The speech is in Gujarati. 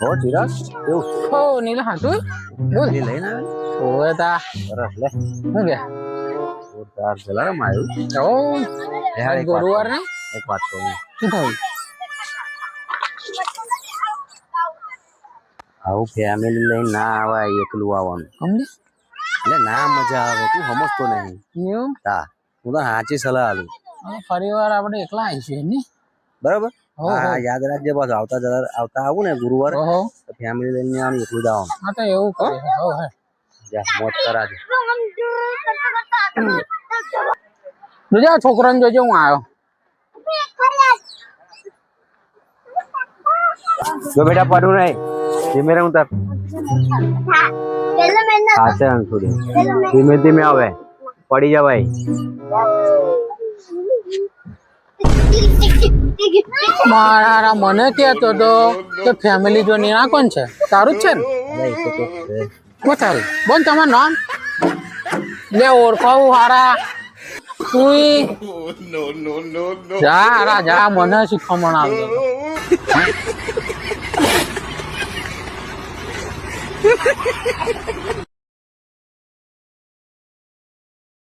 હો ચિરાગ કેવું ઓ નીલા હા તું બોલ એ લઈને આવે ઓય તા સરસ લે શું કે જોરદાર જલારામ આવ્યું ઓ યાર આજ ગુરુવાર ને એક વાત કહું શું થયું આવું ફેમિલી લઈને ના આવાય એકલું આવવાનું સમજે એટલે ના મજા આવે તું સમજતો નહીં એવું તા હું તો સાચી સલાહ આલું ફરી વાર આપણે એકલા આવીશું ને બરાબર હો, હા યાદ રાખજે પાછું આવતા આવું ને ગુરુવાર ઓહો તો ફેમિલી લઈને આવવાનું એકલું જ આવવાનું હા તો એવું કરે હો હે જા મોજ કરાજે જોજે છોકરાને જોજે હું આવ્યો જો બેટા પડું નહીં ધીમે રહે ઉતર પાસે અંકુરી ધીમે ધીમે આવે પડી જવાય મારા મને કહેતો તો કે ફેમિલી જો નિર્ણા કોણ છે તારું જ છે ને અરે એ તો કોક છે. કો તારું બોલ તમારું નામ લે ઓળખાવું હારા તું જા હારા જા મને શીખવા આવજો